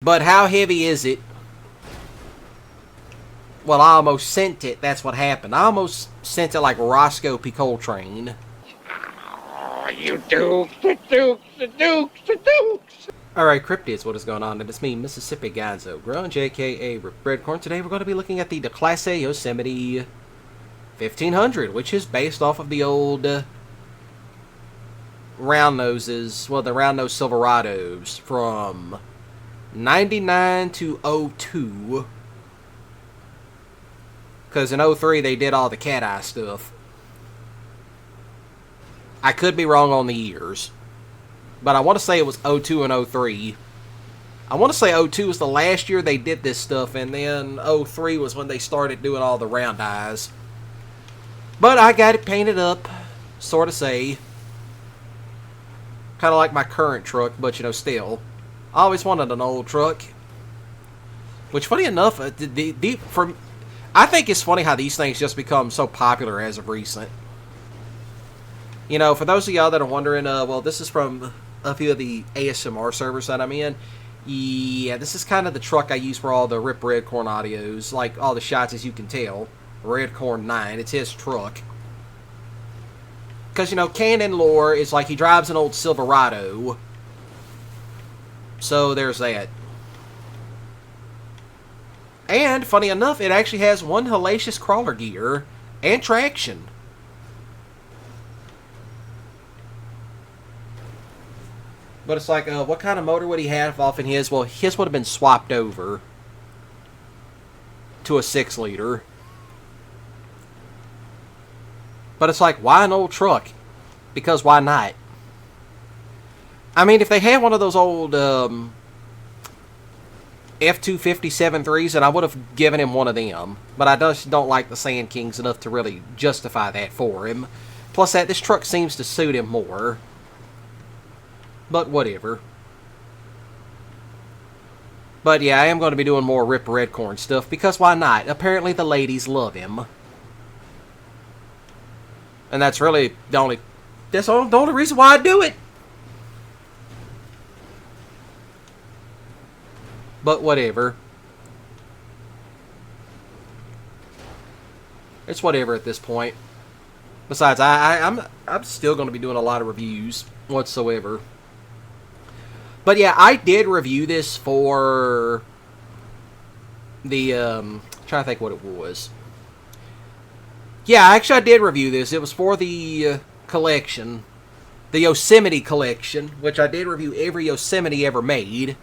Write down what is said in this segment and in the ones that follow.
But how heavy is it? Well, I almost sent it. That's what happened. I almost sent it like Roscoe P. Coltrane. Oh, you dukes, the dukes, the dukes, the dukes. Alright, Cryptids, what is going on? And it's me, Mississippi Gonzo, Grunge, aka Breadcorn. Today we're going to be looking at the Declasse Yosemite 1500, which is based off of the old round noses, well, the round nose Silverados from 99 to 02. Because in 03 they did all the cat eye stuff. I could be wrong on the years, but I want to say it was 02 and 03. I want to say 02 was the last year they did this stuff, and then 03 was when they started doing all the round eyes. But I got it painted up, sort of say. Kind of like my current truck, but you know, still. I always wanted an old truck. Which, funny enough, I think it's funny how these things just become so popular as of recent. You know, for those of y'all that are wondering, well, this is from a few of the ASMR servers that I'm in. Yeah, this is kind of the truck I use for all the Rip Redcorn audios. Like, all the shots, as you can tell. Redcorn 9, it's his truck. Because, you know, canon lore is like he drives an old Silverado. So, there's that. And, funny enough, it actually has one hellacious crawler gear and traction. But it's like, what kind of motor would he have off in his? Well, his would have been swapped over to a 6-liter. But it's like, why an old truck? Because why not? I mean, if they had one of those old F-250-73s, then I would have given him one of them. But I just don't like the Sand Kings enough to really justify that for him. Plus that, this truck seems to suit him more. But whatever. But yeah, I am going to be doing more Rip Redcorn stuff, because why not? Apparently the ladies love him. And that's really the only reason why I do it. But whatever. It's whatever at this point. Besides, I'm still going to be doing a lot of reviews whatsoever. But yeah, I did review this for the, trying to think what it was. Yeah, actually I did review this. It was for the collection. The Yosemite collection, which I did review every Yosemite ever made.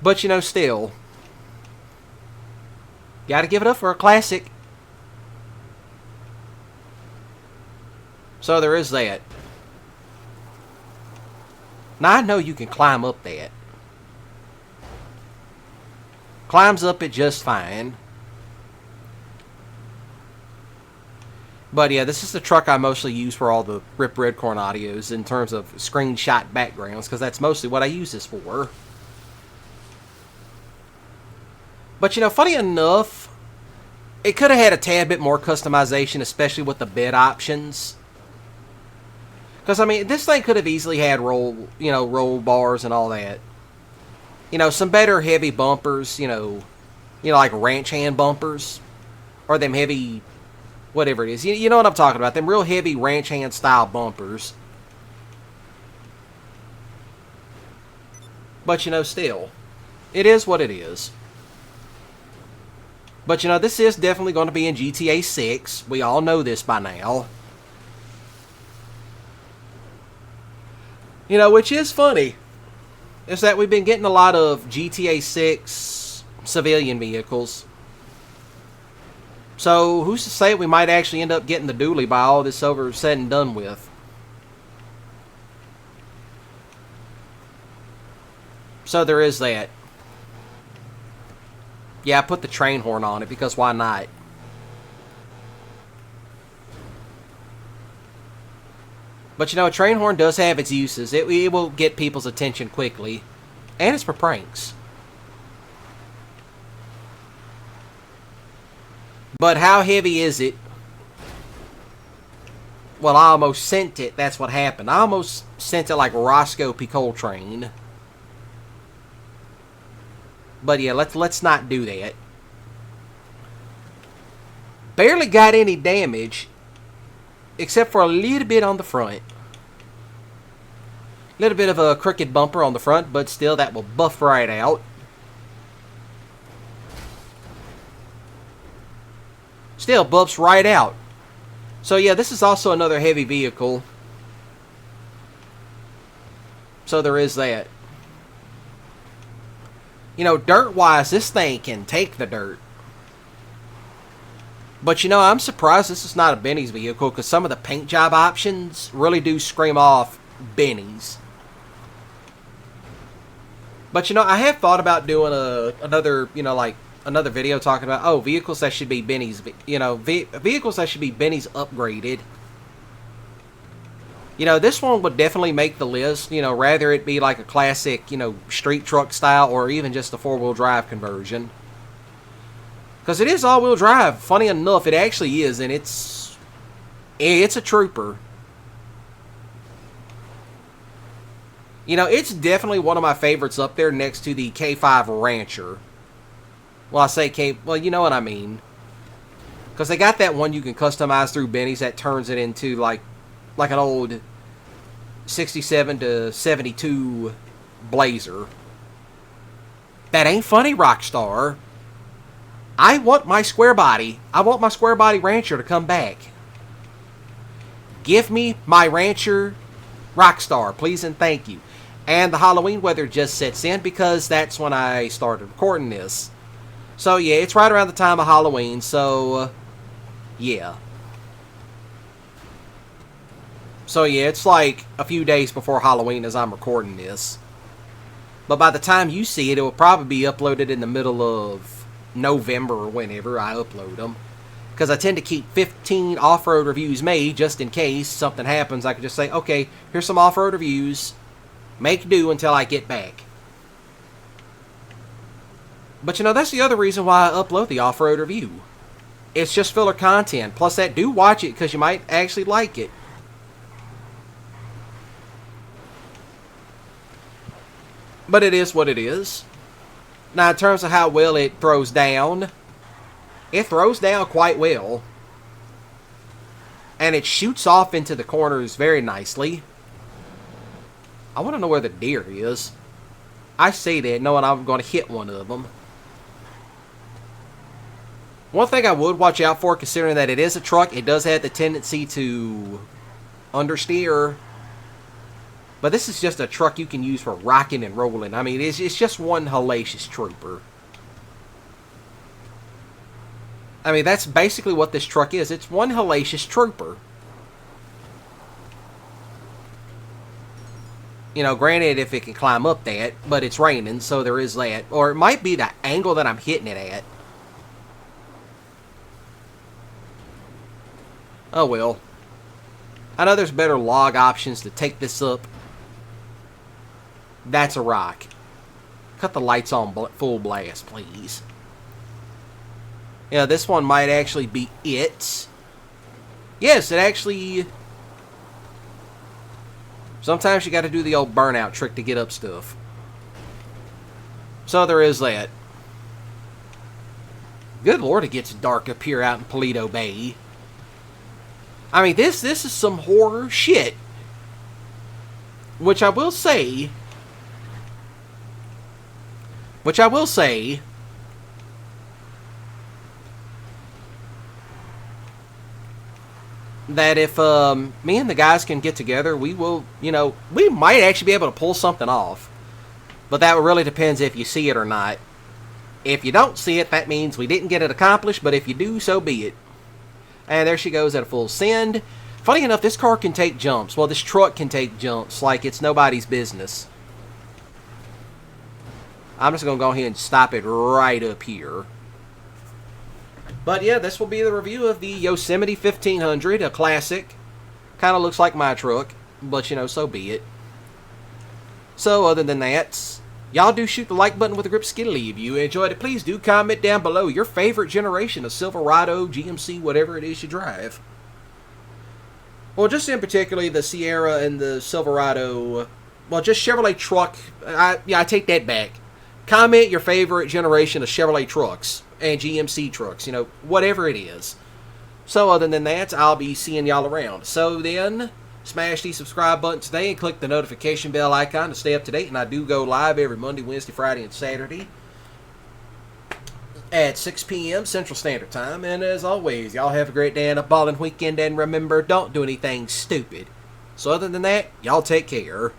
But, you know, still. Gotta give it up for a classic. So there is that. Now, I know you can climb up that. Climbs up it just fine. But yeah, this is the truck I mostly use for all the Rip Redcorn audios in terms of screenshot backgrounds, because that's mostly what I use this for. But you know, funny enough, it could have had a tad bit more customization, especially with the bed options. Because, I mean, this thing could have easily had roll bars and all that. You know, some better heavy bumpers, you know, like ranch hand bumpers. Or them heavy, whatever it is. You know what I'm talking about. Them real heavy ranch hand style bumpers. But, you know, still. It is what it is. But, you know, this is definitely going to be in GTA 6. We all know this by now. You know, which is funny, is that we've been getting a lot of GTA 6 civilian vehicles. So, who's to say we might actually end up getting the dually by all this over said and done with? So, there is that. Yeah, I put the train horn on it, because why not? But, you know, a train horn does have its uses. It will get people's attention quickly. And it's for pranks. But how heavy is it? Well, I almost sent it. That's what happened. I almost sent it like Roscoe P. Coltrane. But yeah, let's not do that. Barely got any damage, except for a little bit on the front. Little bit of a crooked bumper on the front, but still that will buff right out. Still buffs right out. So yeah, this is also another heavy vehicle. So there is that. You know, dirt-wise, this thing can take the dirt. But you know, I'm surprised this is not a Benny's vehicle, because some of the paint job options really do scream off Benny's. But you know, I have thought about doing another, you know, like another video talking about, vehicles that should be Benny's, you know, vehicles that should be Benny's upgraded. You know, this one would definitely make the list, you know, rather it be like a classic, you know, street truck style, or even just a four-wheel drive conversion. Because it is all-wheel drive. Funny enough, it actually is, and it's a trooper. You know, it's definitely one of my favorites up there next to the K5 Rancher. Well, I say well, you know what I mean. Because they got that one you can customize through Benny's that turns it into like an old 67 to 72 Blazer. That ain't funny, Rockstar. I want my square body. I want my square body Rancher to come back. Give me my Rancher Rockstar, please and thank you. And the Halloween weather just sets in because that's when I started recording this. So yeah, it's right around the time of Halloween, so yeah. So yeah, it's like a few days before Halloween as I'm recording this. But by the time you see it, it will probably be uploaded in the middle of November or whenever I upload them. Because I tend to keep 15 off-road reviews made just in case something happens. I can just say, okay, here's some off-road reviews. Make do until I get back. But you know, that's the other reason why I upload the off-road review. It's just filler content. Plus that, do watch it because you might actually like it. But it is what it is. Now in terms of how well it throws down, it throws down quite well. And it shoots off into the corners very nicely. I want to know where the deer is. I say that knowing I'm going to hit one of them. One thing I would watch out for, considering that it is a truck, it does have the tendency to understeer. But this is just a truck you can use for rocking and rolling. I mean, it's just one hellacious trooper. I mean, that's basically what this truck is. It's one hellacious trooper. You know, granted, if it can climb up that, but it's raining, so there is that. Or it might be the angle that I'm hitting it at. Oh well. I know there's better log options to take this up. That's a rock. Cut the lights on full blast, please. Yeah, this one might actually be it. Yes, it actually... Sometimes you got to do the old burnout trick to get up stuff. So there is that. Good lord, it gets dark up here out in Paleto Bay. I mean, this is some horror shit. Which I will say... that if me and the guys can get together, we will, you know, we might actually be able to pull something off. But that really depends if you see it or not. If you don't see it, that means we didn't get it accomplished, but if you do, so be it. And there she goes at a full send. Funny enough, this car can take jumps. Well, this truck can take jumps like it's nobody's business. I'm just going to go ahead and stop it right up here. But yeah, this will be the review of the Yosemite 1500, a classic. Kind of looks like my truck, but you know, so be it. So other than that, y'all do shoot the like button with a grip skiddly. If you enjoyed it, please do comment down below your favorite generation of Silverado, GMC, whatever it is you drive. Well, just in particularly the Sierra and the Silverado, well, just Chevrolet truck. I take that back. comment your favorite generation of Chevrolet trucks and GMC trucks, you know, whatever it is. So other than that, I'll be seeing y'all around. So then, smash the subscribe button today and click the notification bell icon to stay up to date. And I do go live every Monday, Wednesday, Friday, and Saturday at 6 p.m. Central Standard Time. And as always, y'all have a great day and a ballin' weekend. And remember, don't do anything stupid. So other than that, y'all take care.